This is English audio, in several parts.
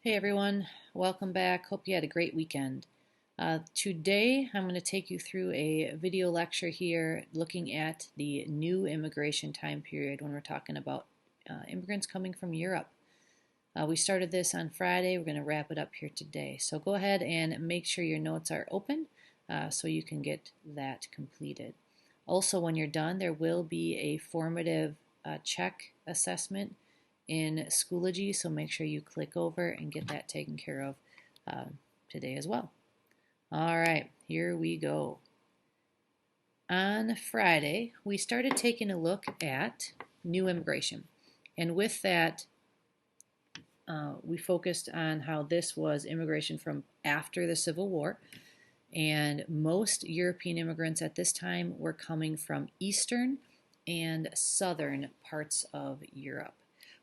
Hey everyone, welcome back. Hope you had a great weekend. Today I'm going to take you through a video lecture here looking at the new immigration time period when we're talking about immigrants coming from Europe. We started this on Friday. We're going to wrap it up here today. So go ahead and make sure your notes are open so you can get that completed. Also, when you're done, there will be a formative check assessment in Schoology, so make sure you click over and get that taken care of today as well. All right, here we go. On Friday, we started taking a look at new immigration. And with that, we focused on how this was immigration from after the Civil War. And most European immigrants at this time were coming from eastern and southern parts of Europe.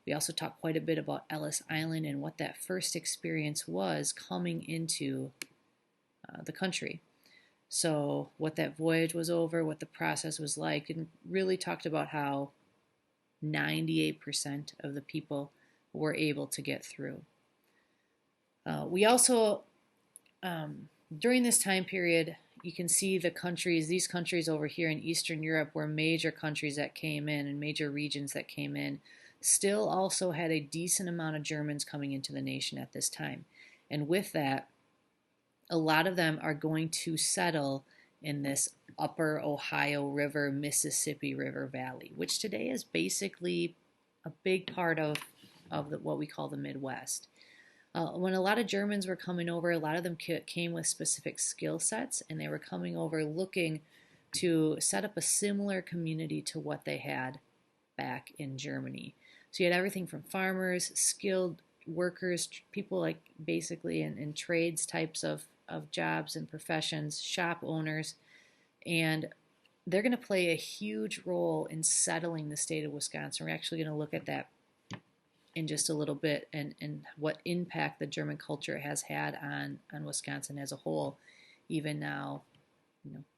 We also talked quite a bit about Ellis Island and what that first experience was coming into the country. So, what that voyage was over, what the process was like, and really talked about how 98% of the people were able to get through. We also, during this time period, you can see these countries over here in Eastern Europe were major countries that came in and major regions that came in, still also had a decent amount of Germans coming into the nation at this time. And with that, a lot of them are going to settle in this upper Ohio River, Mississippi River Valley, which today is basically a big part of what we call the Midwest. When a lot of Germans were coming over, a lot of them came with specific skill sets, and they were coming over looking to set up a similar community to what they had back in Germany. So you had everything from farmers, skilled workers, people like basically in trades types of jobs and professions, shop owners, and they're going to play a huge role in settling the state of Wisconsin. We're actually going to look at that in just a little bit and what impact the German culture has had on Wisconsin as a whole. Even now,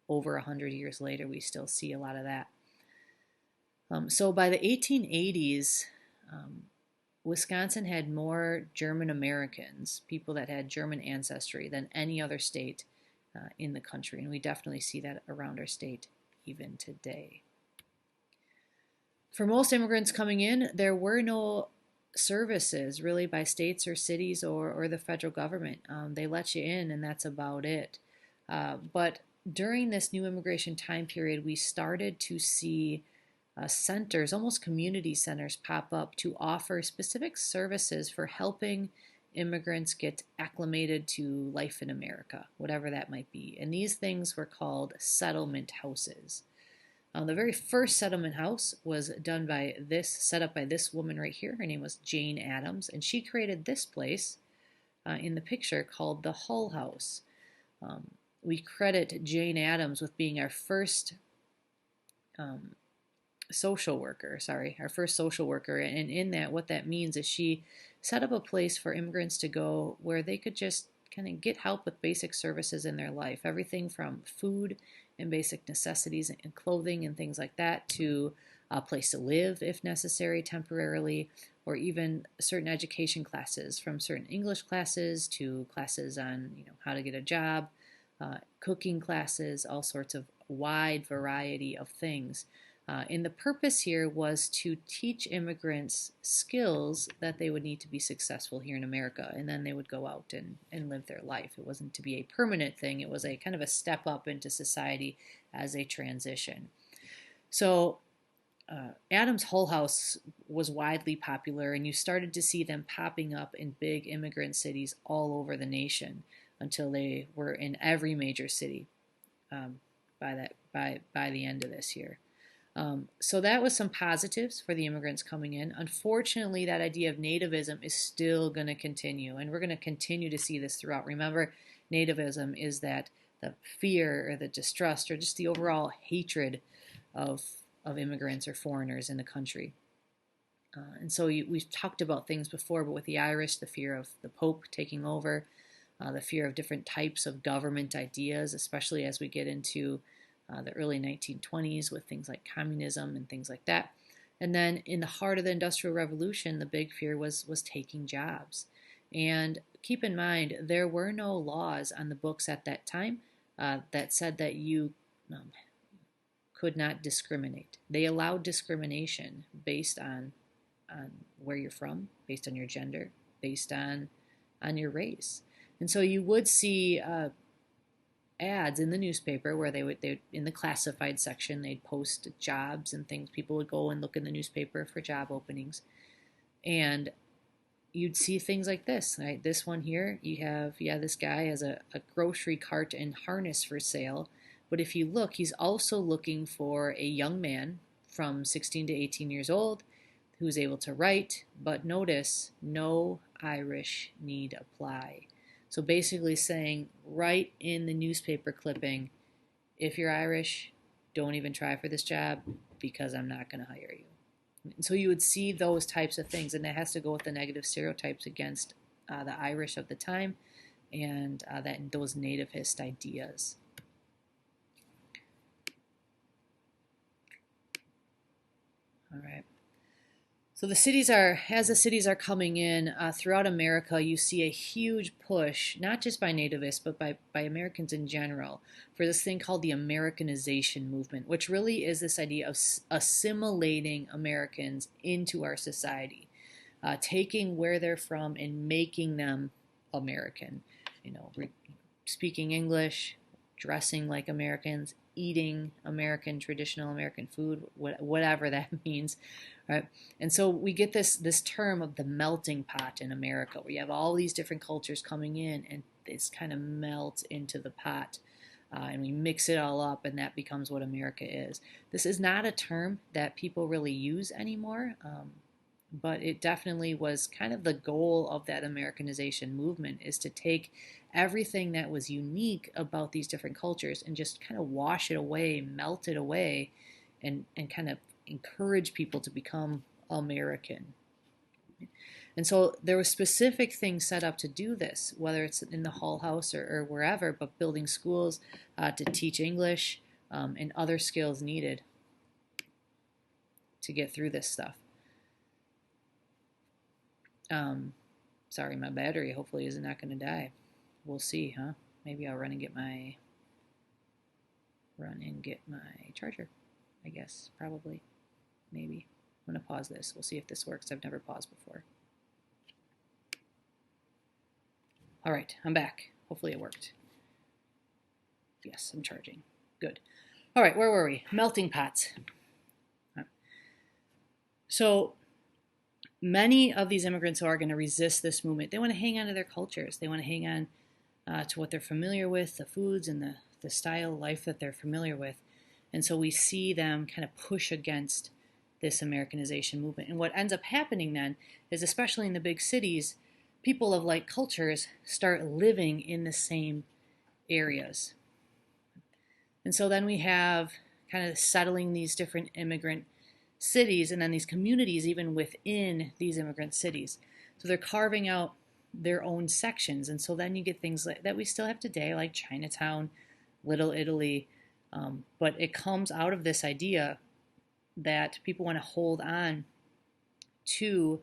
over 100 years later, we still see a lot of that. So by the 1880s, Wisconsin had more German Americans, people that had German ancestry, than any other state in the country. And we definitely see that around our state even today. For most immigrants coming in, there were no services really by states or cities or the federal government. They let you in, and that's about it. But during this new immigration time period, we started to see centers, almost community centers, pop up to offer specific services for helping immigrants get acclimated to life in America, whatever that might be. And these things were called settlement houses. The very first settlement house was set up by this woman right here. Her name was Jane Addams, and she created this place in the picture called the Hull House. We credit Jane Addams with being our first social worker, and in that, what that means is she set up a place for immigrants to go where they could just kind of get help with basic services in their life, everything from food and basic necessities and clothing and things like that, to a place to live if necessary temporarily, or even certain education classes, from certain English classes to classes on how to get a job, cooking classes, all sorts of wide variety of things. And the purpose here was to teach immigrants skills that they would need to be successful here in America, and then they would go out and live their life. It wasn't to be a permanent thing. It was a kind of a step up into society as a transition. So Adams Hull House was widely popular, and you started to see them popping up in big immigrant cities all over the nation until they were in every major city by the end of this year. So that was some positives for the immigrants coming in. Unfortunately, that idea of nativism is still going to continue, and we're going to continue to see this throughout. Remember, nativism is that the fear or the distrust or just the overall hatred of immigrants or foreigners in the country. And so we've talked about things before, but with the Irish, the fear of the Pope taking over, the fear of different types of government ideas, especially as we get into the early 1920s with things like communism and things like that. And then in the heart of the Industrial Revolution, the big fear was taking jobs. And keep in mind, there were no laws on the books at that time that said that you um, could not discriminate. They allowed discrimination based on where you're from, based on your gender, based on your race. And so you would see ads in the newspaper where they in the classified section they'd post jobs and things. People would go and look in the newspaper for job openings, and you'd see things like this. Right, this one here, you have this guy has a grocery cart and harness for sale. But if you look, he's also looking for a young man from 16 to 18 years old who's able to write, but notice no Irish need apply. So basically saying right in the newspaper clipping, if you're Irish, don't even try for this job because I'm not going to hire you. And so you would see those types of things, and that has to go with the negative stereotypes against the Irish of the time and that those nativist ideas. All right. So as the cities are coming in throughout America, you see a huge push, not just by nativists, but by Americans in general, for this thing called the Americanization movement, which really is this idea of assimilating Americans into our society, taking where they're from and making them American. You know, speaking English, dressing like Americans, eating American, traditional American food, whatever that means, right? And so we get this term of the melting pot in America, where you have all these different cultures coming in, and it's kind of melts into the pot, and we mix it all up, and that becomes what America is. This is not a term that people really use anymore. But it definitely was kind of the goal of that Americanization movement, is to take everything that was unique about these different cultures and just kind of wash it away, melt it away, and kind of encourage people to become American. And so there were specific things set up to do this, whether it's in the Hull House or wherever, but building schools to teach English and other skills needed to get through this stuff. Sorry, my battery hopefully is not going to die. We'll see, huh? Maybe I'll run and get my charger, I guess, probably, maybe. I'm going to pause this. We'll see if this works. I've never paused before. All right, I'm back. Hopefully it worked. Yes, I'm charging. Good. All right, where were we? Melting pots. So many of these immigrants who are going to resist this movement, they want to hang on to their cultures. They want to hang on to what they're familiar with, the foods and the style of life that they're familiar with. And so we see them kind of push against this Americanization movement. And what ends up happening then is, especially in the big cities, people of like cultures start living in the same areas. And so then we have kind of settling these different immigrant cities, and then these communities even within these immigrant cities. So they're carving out their own sections. And so then you get things like that we still have today, like Chinatown, Little Italy. But it comes out of this idea that people want to hold on to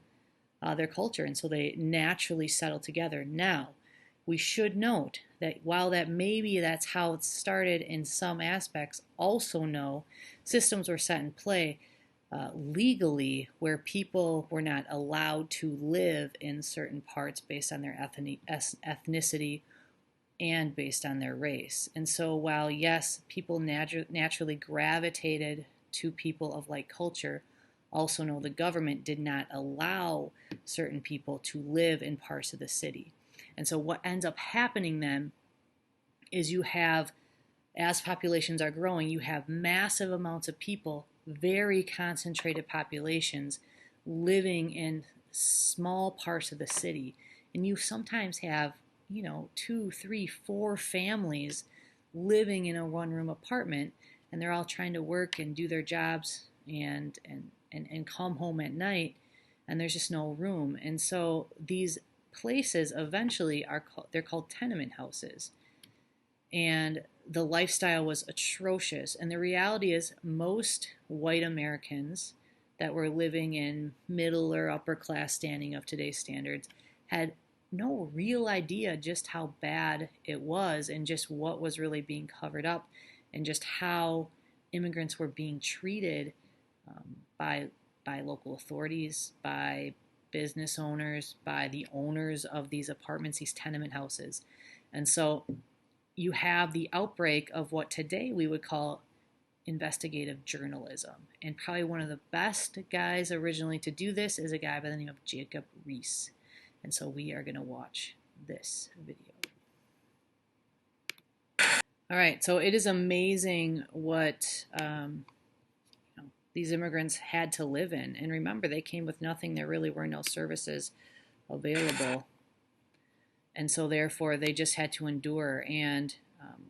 their culture, and so they naturally settle together. Now, we should note that while that maybe that's how it started in some aspects, also know systems were set in play legally where people were not allowed to live in certain parts based on their ethnicity and based on their race. And so while, yes, people naturally gravitated to people of like culture, also know the government did not allow certain people to live in parts of the city. And so what ends up happening then is you have, as populations are growing, you have massive amounts of people, very concentrated populations, living in small parts of the city. And you sometimes have, 2, 3, 4 families living in a one-room apartment, and they're all trying to work and do their jobs and come home at night, and there's just no room. And so these places eventually they're called tenement houses. And the lifestyle was atrocious. And the reality is most white Americans that were living in middle or upper class standing of today's standards had no real idea just how bad it was and just what was really being covered up and just how immigrants were being treated by local authorities, by business owners, by the owners of these apartments, these tenement houses. And so you have the outbreak of what today we would call investigative journalism. And probably one of the best guys originally to do this is a guy by the name of Jacob Riis. And so we are going to watch this video. All right, so it is amazing what these immigrants had to live in. And remember, they came with nothing. There really were no services available. And so therefore, they just had to endure. And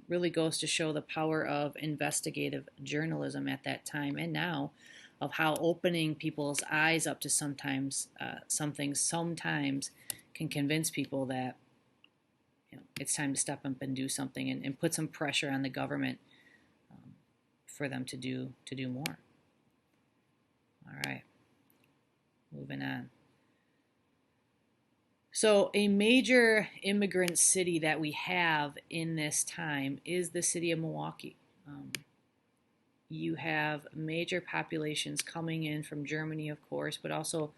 really goes to show the power of investigative journalism at that time and now, of how opening people's eyes up to sometimes something sometimes can convince people that it's time to step up and do something and put some pressure on the government for them to do more. All right, moving on. So a major immigrant city that we have in this time is the city of Milwaukee. You have major populations coming in from Germany, of course, but also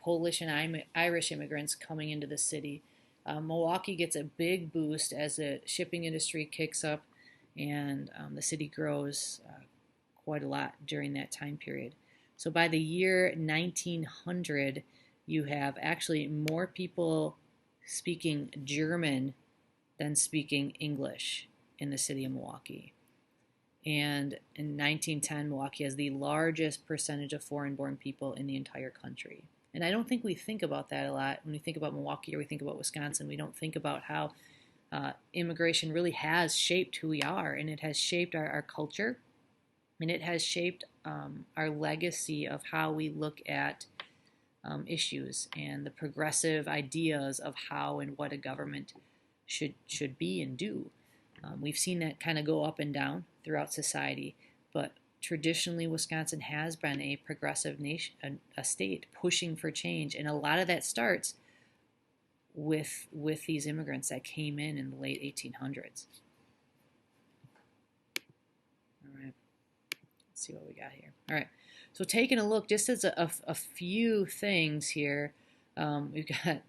Polish and Irish immigrants coming into the city. Milwaukee gets a big boost as the shipping industry kicks up, and the city grows quite a lot during that time period. So by the year 1900, you have actually more people speaking German than speaking English in the city of Milwaukee. And in 1910, Milwaukee has the largest percentage of foreign-born people in the entire country. And I don't think we think about that a lot when we think about Milwaukee or we think about Wisconsin. We don't think about how immigration really has shaped who we are, and it has shaped our culture, and it has shaped our legacy of how we look at issues and the progressive ideas of how and what a government should be and do. We've seen that kind of go up and down throughout society, but traditionally Wisconsin has been a progressive nation, a state pushing for change, and a lot of that starts with these immigrants that came in the late 1800s. All right, let's see what we got here. All right, so taking a look, just as a few things here, we've got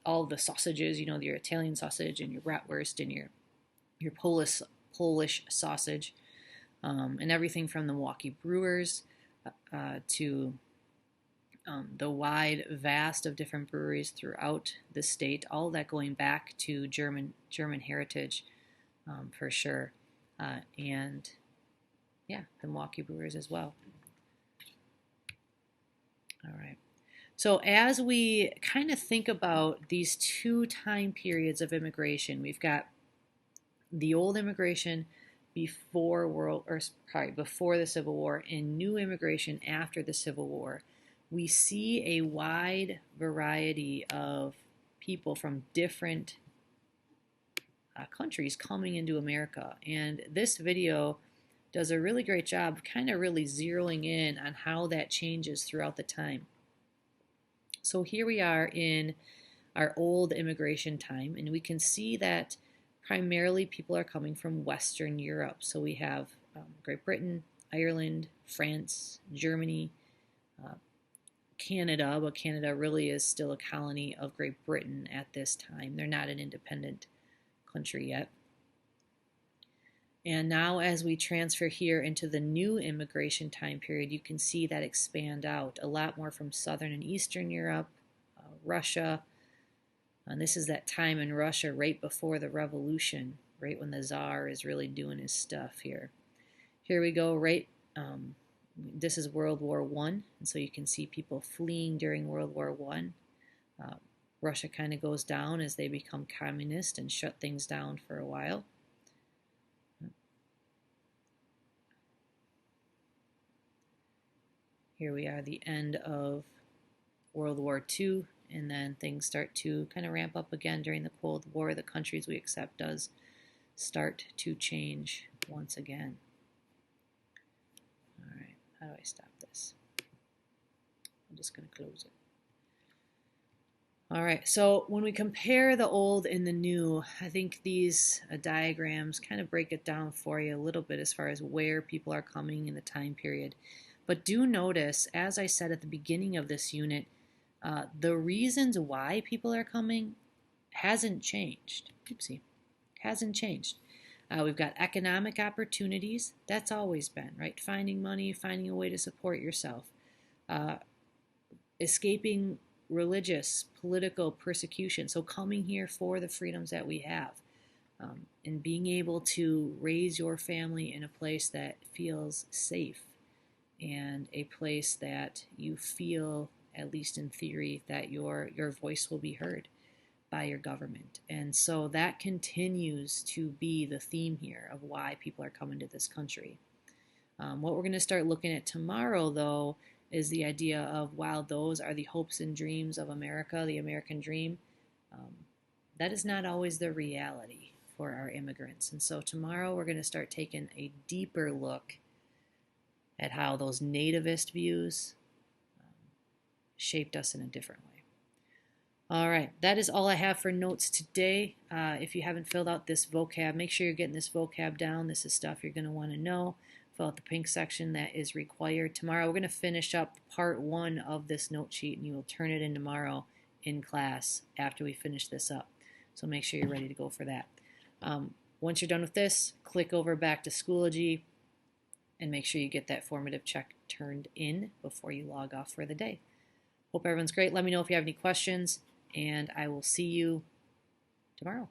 all the sausages, your Italian sausage and your bratwurst and your Polish sausage, and everything from the Milwaukee Brewers to the wide vast of different breweries throughout the state, all that going back to German heritage for sure, and yeah, the Milwaukee Brewers as well. All right. So as we kind of think about these two time periods of immigration, we've got the old immigration before the Civil War and new immigration after the Civil War. We see a wide variety of people from different countries coming into America, and this video does a really great job of kind of really zeroing in on how that changes throughout the time. So here we are in our old immigration time, and we can see that primarily people are coming from Western Europe. So we have Great Britain, Ireland, France, Germany, Canada, but Canada really is still a colony of Great Britain at this time. They're not an independent country yet. And now as we transfer here into the new immigration time period, you can see that expand out a lot more from Southern and Eastern Europe, Russia. And this is that time in Russia right before the revolution, right when the Tsar is really doing his stuff here. Here we go, right? This is World War I, and so you can see people fleeing during World War I. Russia kind of goes down as they become communist and shut things down for a while. Here we are, the end of World War II, and then things start to kind of ramp up again during the Cold War. The countries we accept does start to change once again. All right, how do I stop this? I'm just going to close it. All right, so when we compare the old and the new, I think these diagrams kind of break it down for you a little bit as far as where people are coming in the time period. But do notice, as I said at the beginning of this unit, the reasons why people are coming hasn't changed. Oopsie, hasn't changed. We've got economic opportunities. That's always been, right? Finding money, finding a way to support yourself. Uh, Escaping religious, political persecution. So coming here for the freedoms that we have. And being able to raise your family in a place that feels safe and a place that you feel, at least in theory, that your voice will be heard by your government. And so that continues to be the theme here of why people are coming to this country. What we're going to start looking at tomorrow, though, is the idea of while those are the hopes and dreams of America, the American dream, um, that is not always the reality for our immigrants. And so tomorrow we're going to start taking a deeper look at how those nativist views shaped us in a different way. All right, that is all I have for notes today. If you haven't filled out this vocab, make sure you're getting this vocab down. This is stuff you're going to want to know. Fill out the pink section that is required. Tomorrow we're going to finish up part 1 of this note sheet, and you will turn it in tomorrow in class after we finish this up. So make sure you're ready to go for that. Once you're done with this, click over back to Schoology and make sure you get that formative check turned in before you log off for the day. Hope everyone's great. Let me know if you have any questions, and I will see you tomorrow.